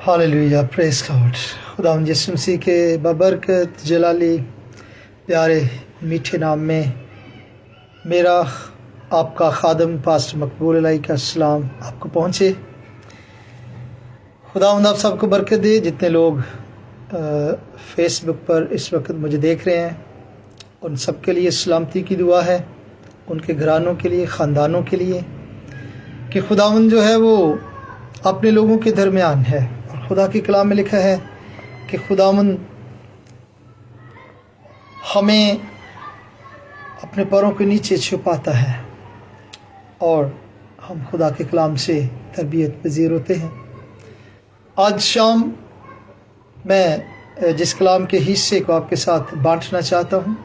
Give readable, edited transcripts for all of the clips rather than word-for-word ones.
Hallelujah, praise God. खुदावंद यीशु मसीह के बबरकत जलाली प्यारे मीठे नाम में मेरा आपका खादम पास्टर मकबूल अलाई का सलाम आपको पहुँचे। खुदावंद आप सबको बरकत दे। जितने लोग फेसबुक पर इस वक्त मुझे देख रहे हैं उन सब के लिए सलामती की दुआ है, उनके घरानों के लिए, ख़ानदानों के लिए, कि खुदावंद जो है वो अपने लोगों के दरमियान है। और खुदा के कलाम में लिखा है कि खुदावंद हमें अपने पैरों के नीचे छुपाता है और हम खुदा के कलाम से तरबियत पजीर होते हैं। आज शाम मैं जिस कलाम के हिस्से को आपके साथ बांटना चाहता हूँ,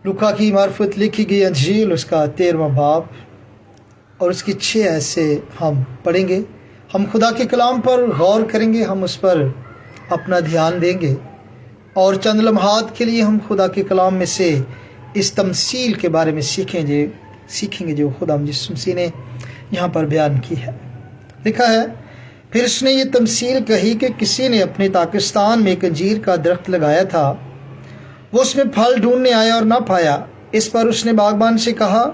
लूका की मार्फत लिखी गई अंजील उसका 13वां बाब और उसकी 6 आयत से हम पढ़ेंगे। हम खुदा के कलाम पर गौर करेंगे, हम उस पर अपना ध्यान देंगे और चंद लम्हात के लिए हम खुदा के कलाम में से इस तमसील के बारे में सीखेंगे जो खुदा यीशु मसीह ने यहाँ पर बयान की है। लिखा है, फिर उसने ये तमसील कही कि किसी ने अपने पाकिस्तान में एक अंजीर का दरख्त लगाया था। वो उसमें फल ढूंढने आया और ना पाया। इस पर उसने बागबान से कहा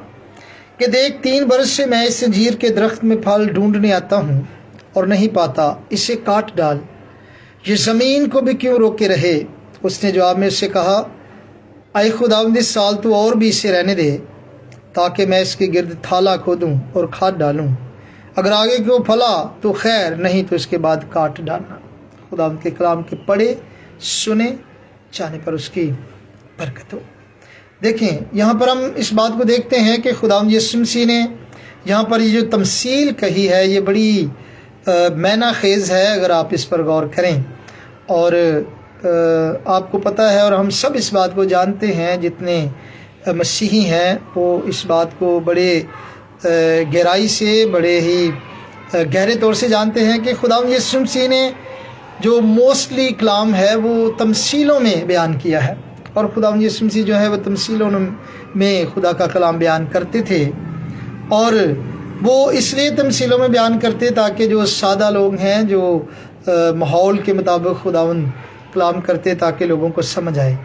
कि देख, 3 बरस से मैं इस अंजीर के दरख्त में फल ढूंढने आता हूँ और नहीं पाता, इसे काट डाल, ये ज़मीन को भी क्यों रोके रहे। उसने जवाब में उससे कहा, आए खुदावंद, इस साल तो और भी इसे रहने दे ताकि मैं इसके गिर्द थाला खोदूँ और खाद डालूँ। अगर आगे को फला तो खैर, नहीं तो इसके बाद काट डालना। खुदावंद के कलाम के पढ़े सुने जाने पर उसकी बरकत हो। देखें, यहाँ पर हम इस बात को देखते हैं कि खुदावंद यीशु मसीह ने यहाँ पर ये जो तमसील कही है ये बड़ी मैना खेज़ है अगर आप इस पर गौर करें। और आपको पता है और हम सब इस बात को जानते हैं, जितने मसीही हैं वो इस बात को बड़े गहराई से, बड़े ही गहरे तौर से जानते हैं कि खुदावंद यीशु मसीह ने जो मोस्टली कलाम है वो तमसीलों में बयान किया है। और खुदावंद यीशु मसीह जो है वो तमसीलों में खुदा का कलाम बयान करते थे और वो इसलिए तमसीलों में बयान करते ताकि जो सादा लोग हैं, जो माहौल के मुताबिक खुदावंद कलाम करते ताकि लोगों को समझ आए।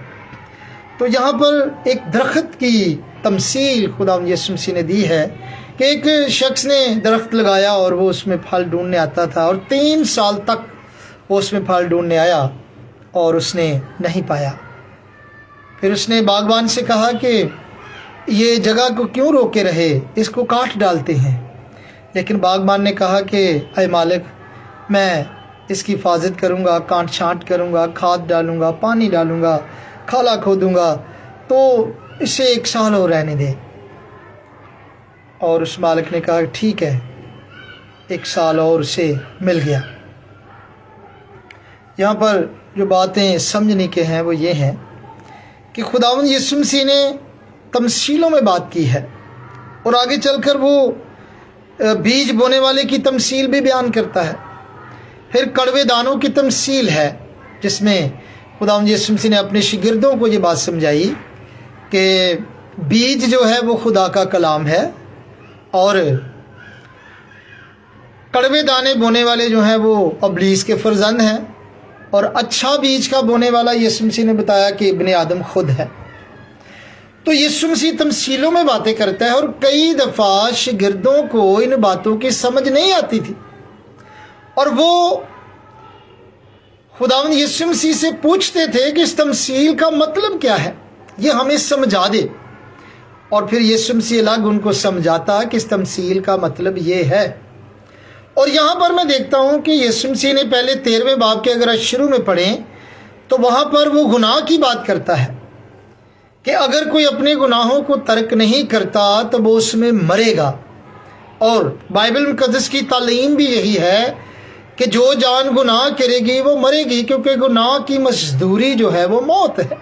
तो यहाँ पर एक दरख्त की तमसील खुदावंद यीशु मसीह ने दी है कि एक शख्स ने दरख्त लगाया और वो उसमें फल ढूंढने आता था और 3 साल तक वो उसमें फल ढूंढने आया और उसने नहीं पाया। फिर उसने बागबान से कहा कि ये जगह को क्यों रोके रहे, इसको काट डालते हैं। लेकिन बागबान ने कहा कि ऐ मालिक, मैं इसकी हिफाजत करूँगा, काट छाँट करूँगा, खाद डालूँगा, पानी डालूँगा, खाला खोदूँगा, तो इसे 1 साल और रहने दे। और उस मालिक ने कहा ठीक है, 1 साल और उसे मिल गया। यहाँ पर जो बातें समझने के हैं वो ये हैं कि खुदावंद यीशु मसीह ने तमसीलों में बात की है और आगे चलकर वो बीज बोने वाले की तमसील भी बयान करता है। फिर कड़वे दानों की तमसील है जिसमें खुदावंद यीशु मसीह ने अपने शागिर्दों को ये बात समझाई कि बीज जो है वो खुदा का कलाम है और कड़वे दाने बोने वाले जो हैं वो इब्लीस के फर्जंद हैं और अच्छा बीज का बोने वाला यीशु मसीह ने बताया कि इब्ने आदम खुद है। तो यीशु मसीह तमसीलों में बातें करता है और कई दफ़ा शागिर्दों को इन बातों की समझ नहीं आती थी और वो खुदावंद यीशु मसीह से पूछते थे कि इस तमसील का मतलब क्या है, ये हमें समझा दे। और फिर यीशु मसीह अलग उनको समझाता कि इस तमसील का मतलब ये है। और यहाँ पर मैं देखता हूँ कि यीशु मसीह ने पहले 13वें बाब के अगर शुरू में पढ़ें तो वहाँ पर वो गुनाह की बात करता है कि अगर कोई अपने गुनाहों को तर्क नहीं करता तो वो उसमें मरेगा। और बाइबल मुक़द्दस की तालीम भी यही है कि जो जान गुनाह करेगी वो मरेगी, क्योंकि गुनाह की मजदूरी जो है वो मौत है।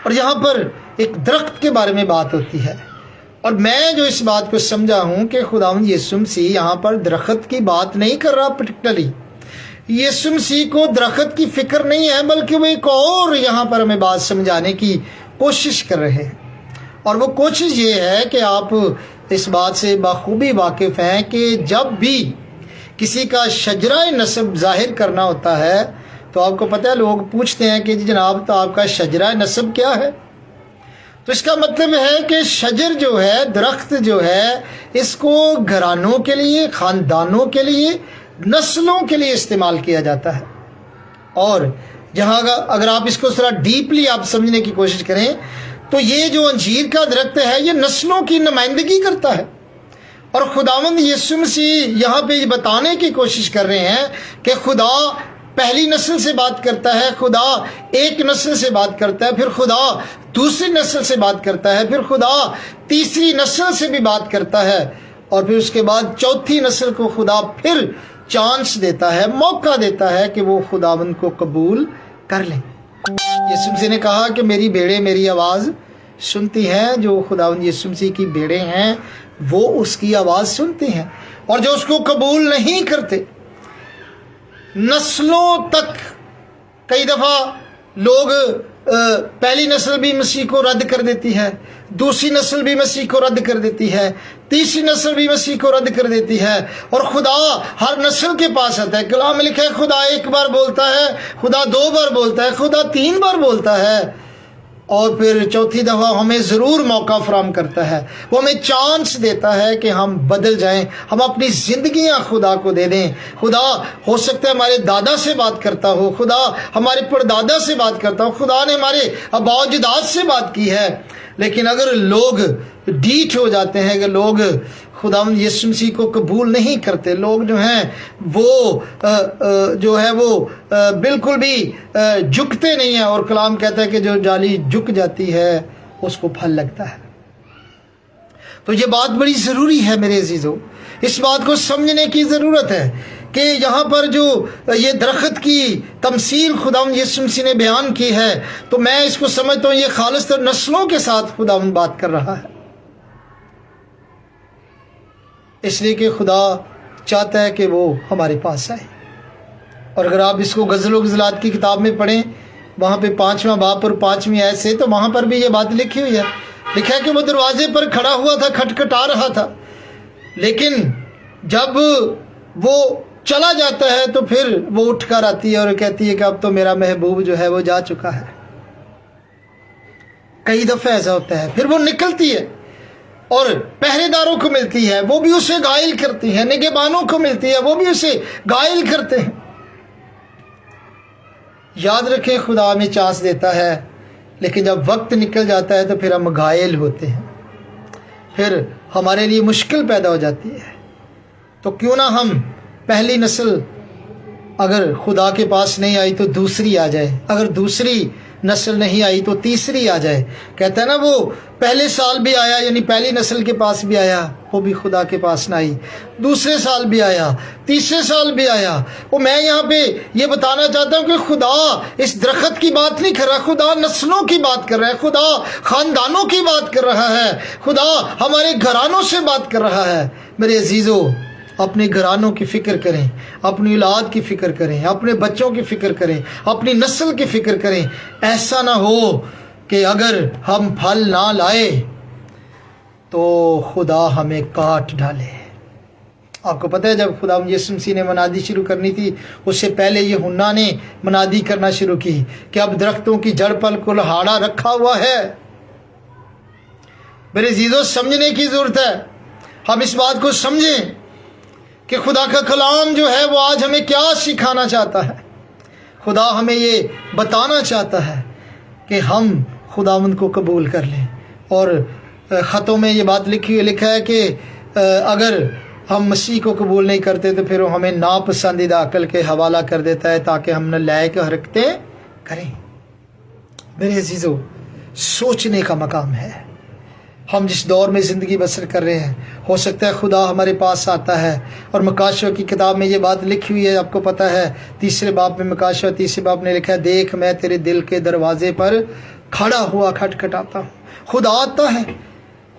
और यहाँ पर एक दरख्त के बारे में बात होती है और मैं जो इस बात को समझा हूँ कि खुदावंद यीशु मसीह यहाँ पर दरख्त की बात नहीं कर रहा पर्टिकुलरली। यीशु मसीह को दरख्त की फिक्र नहीं है, बल्कि वो एक और यहाँ पर हमें बात समझाने की कोशिश कर रहे हैं। और वो कोशिश ये है कि आप इस बात से बखूबी वाकिफ़ हैं कि जब भी کسی کا شجرہ نسب ظاہر کرنا ہوتا ہے تو آپ کو پتہ ہے لوگ پوچھتے ہیں کہ جناب تو آپ کا شجرہ نسب کیا ہے؟ تو اس کا مطلب ہے کہ شجر جو ہے، درخت جو ہے، اس کو گھرانوں کے لیے، خاندانوں کے لیے، نسلوں کے لیے استعمال کیا جاتا ہے۔ اور جہاں اگر آپ اس کو ذرا ڈیپلی آپ سمجھنے کی کوشش کریں تو یہ جو انجیر کا درخت ہے یہ نسلوں کی نمائندگی کرتا ہے، اور خداوند یسوع مسیح یہاں پہ یہ بتانے کی کوشش کر رہے ہیں کہ خدا پہلی نسل سے بات کرتا ہے، خدا ایک نسل سے بات کرتا ہے، پھر خدا دوسری نسل سے بات کرتا ہے، پھر خدا تیسری نسل سے بھی بات کرتا ہے، اور پھر اس کے بعد چوتھی نسل کو خدا پھر چانس دیتا ہے، موقع دیتا ہے کہ وہ خداوند کو قبول کر لیں۔ یسوع مسیح نے کہا کہ میری بھیڑیں میری آواز سنتی ہیں، جو خداوند یسوع مسیح کی بھیڑیں ہیں وہ اس کی آواز سنتی ہیں، اور جو اس کو قبول نہیں کرتے، نسلوں تک کئی دفعہ لوگ پہلی نسل بھی مسیح کو رد کر دیتی ہے، دوسری نسل بھی مسیح کو رد کر دیتی ہے، تیسری نسل بھی مسیح کو رد کر دیتی ہے، اور خدا ہر نسل کے پاس آتا ہے۔ کلام میں لکھا ہے خدا ایک بار بولتا ہے، خدا دو بار بولتا ہے، خدا تین بار بولتا ہے، اور پھر چوتھی دفعہ ہمیں ضرور موقع فراہم کرتا ہے، وہ ہمیں چانس دیتا ہے کہ ہم بدل جائیں، ہم اپنی زندگیاں خدا کو دے دیں۔ خدا ہو سکتا ہے ہمارے دادا سے بات کرتا ہو، خدا ہمارے پردادا سے بات کرتا ہو، خدا نے ہمارے آبا و اجداد سے بات کی ہے، لیکن اگر لوگ ڈیٹ ہو جاتے ہیں، کہ لوگ خداوند یسوع مسیح کو قبول نہیں کرتے، لوگ جو ہیں وہ بالکل بھی جھکتے نہیں ہیں، اور کلام کہتا ہے کہ جو ڈالی جھک جاتی ہے اس کو پھل لگتا ہے۔ تو یہ بات بڑی ضروری ہے میرے عزیزو، اس بات کو سمجھنے کی ضرورت ہے کہ یہاں پر جو یہ درخت کی تمثیل خداوند یسوع مسیح نے بیان کی ہے، تو میں اس کو سمجھتا ہوں یہ خالص طور نسلوں کے ساتھ خداوند بات کر رہا ہے، اس لیے کہ خدا چاہتا ہے کہ وہ ہمارے پاس آئے۔ اور اگر آپ اس کو غزل و غزلات کی کتاب میں پڑھیں، وہاں پہ 5واں باب اور 5ویں آیت سے، تو وہاں پر بھی یہ بات لکھی ہوئی ہے، لکھا ہے کہ وہ دروازے پر کھڑا ہوا تھا، کھٹکھٹا رہا تھا، لیکن جب وہ چلا جاتا ہے تو پھر وہ اٹھ کر آتی ہے اور کہتی ہے کہ اب تو میرا محبوب جو ہے وہ جا چکا ہے۔ کئی دفعہ ایسا ہوتا ہے، پھر وہ نکلتی ہے اور پہرے داروں کو ملتی ہے، وہ بھی اسے گائل کرتی ہیں، نگہبانوں کو ملتی ہے، وہ بھی اسے گائل کرتے ہیں۔ یاد رکھیں خدا ہمیں چانس دیتا ہے، لیکن جب وقت نکل جاتا ہے تو پھر ہم گائل ہوتے ہیں، پھر ہمارے لیے مشکل پیدا ہو جاتی ہے۔ تو کیوں نہ ہم پہلی نسل اگر خدا کے پاس نہیں آئی تو دوسری آ جائے، اگر دوسری نسل نہیں آئی تو تیسری آ جائے۔ کہتا ہے نا وہ پہلے سال بھی آیا، یعنی پہلی نسل کے پاس بھی آیا، وہ بھی خدا کے پاس نہ آئی، دوسرے سال بھی آیا، تیسرے سال بھی آیا۔ وہ میں یہاں پہ یہ بتانا چاہتا ہوں کہ خدا اس درخت کی بات نہیں کر رہا، خدا نسلوں کی بات کر رہا ہے، خدا خاندانوں کی بات کر رہا ہے، خدا ہمارے گھرانوں سے بات کر رہا ہے۔ میرے عزیزو، اپنے گھرانوں کی فکر کریں، اپنی اولاد کی فکر کریں، اپنے بچوں کی فکر کریں، اپنی نسل کی فکر کریں۔ ایسا نہ ہو کہ اگر ہم پھل نہ لائے تو خدا ہمیں کاٹ ڈالے۔ آپ کو پتہ ہے جب خدا یسوع مسیح نے منادی شروع کرنی تھی، اس سے پہلے یوحنا نے منادی کرنا شروع کی کہ اب درختوں کی جڑ پر کلہاڑا رکھا ہوا ہے۔ میرے عزیزو، سمجھنے کی ضرورت ہے، ہم اس بات کو سمجھیں کہ خدا کا کلام جو ہے وہ آج ہمیں کیا سکھانا چاہتا ہے۔ خدا ہمیں یہ بتانا چاہتا ہے کہ ہم خداوند کو قبول کر لیں، اور خطوں میں یہ بات لکھا ہے کہ اگر ہم مسیح کو قبول نہیں کرتے تو پھر وہ ہمیں ناپسندیدہ عقل کے حوالہ کر دیتا ہے تاکہ ہم نالائق حرکتیں کریں۔ میرے عزیزو، سوچنے کا مقام ہے۔ ہم جس دور میں زندگی بسر کر رہے ہیں، ہو سکتا ہے خدا ہمارے پاس آتا ہے، اور مکاشوہ کی کتاب میں یہ بات لکھی ہوئی ہے، آپ کو پتہ ہے 3 باب میں، مکاشوہ 3 باب نے لکھا ہے، دیکھ میں تیرے دل کے دروازے پر کھڑا ہوا کھٹکھٹاتا ہوں۔ خدا آتا ہے،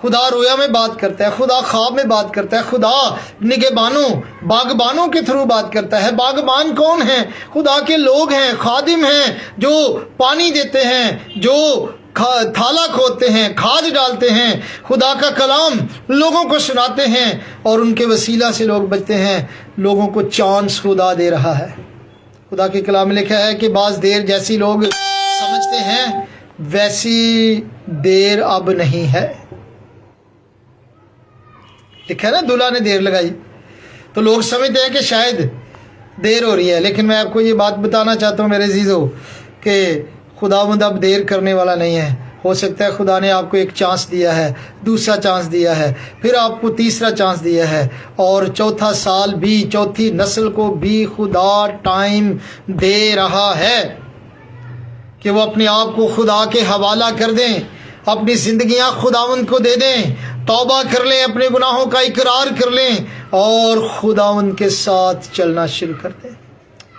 خدا رویا میں بات کرتا ہے، خدا خواب میں بات کرتا ہے، خدا نگہبانوں باغبانوں کے تھرو بات کرتا ہے۔ باغبان کون ہیں؟ خدا کے لوگ ہیں، خادم ہیں، جو پانی دیتے ہیں، جو تھالا کھودتے ہیں، کھاد ڈالتے ہیں، خدا کا کلام لوگوں کو سناتے ہیں، اور ان کے وسیلہ سے لوگ بچتے ہیں۔ लोगों को चांस खुदा दे रहा है। खुदा के कलाम में लिखा है कि बाज़ देर जैसी लोग समझते हैं वैसी देर अब नहीं है। लिखा है ना, दूल्हा ने देर लगाई, तो लोग समझते हैं कि शायद देर हो रही है, लेकिन मैं आपको ये बात बताना चाहता हूँ मेरे अजीज़ों कि खुदावंद अब देर करने वाला नहीं है। हो सकता है खुदा ने आपको एक चांस दिया है, दूसरा चांस दिया है, फिर आपको तीसरा चांस दिया है, और चौथा साल भी, चौथी नस्ल को भी खुदा टाइम दे रहा है कि वो अपने आप को खुदा के हवाला कर दें, अपनी ज़िंदगियां खुदावंद को दे दें, तौबा कर लें, अपने गुनाहों का इकरार कर लें और खुदावंद के साथ चलना शुरू कर दें।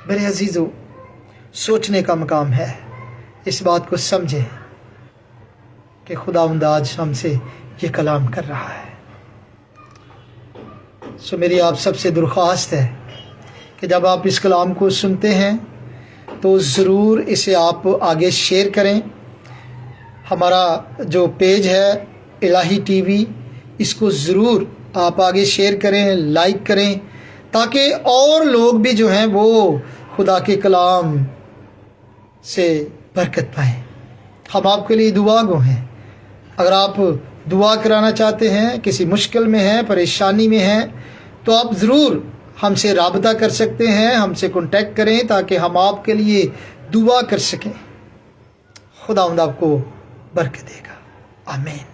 मेरे अजीज़ों, सोचने का मकाम है, इस बात को समझें कि खुदावंद आज हमसे ये कलाम कर रहा है। सो मेरी आप सबसे दरख्वास्त है कि जब आप इस कलाम को सुनते हैं तो ज़रूर इसे आप आगे शेयर करें। हमारा जो पेज है इलाही टीवी, इसको ज़रूर आप आगे शेयर करें, लाइक करें, ताकि और लोग भी जो हैं वो खुदा के कलाम से बरकत पाएँ। हम आपके लिए दुआ गो हैं। अगर आप दुआ कराना चाहते हैं, किसी मुश्किल में हैं, परेशानी में हैं, तो आप ज़रूर हमसे राबता कर सकते हैं, हमसे कांटेक्ट करें ताकि हम आपके लिए दुआ कर सकें। खुदावंद आपको बरकत देगा। आमीन।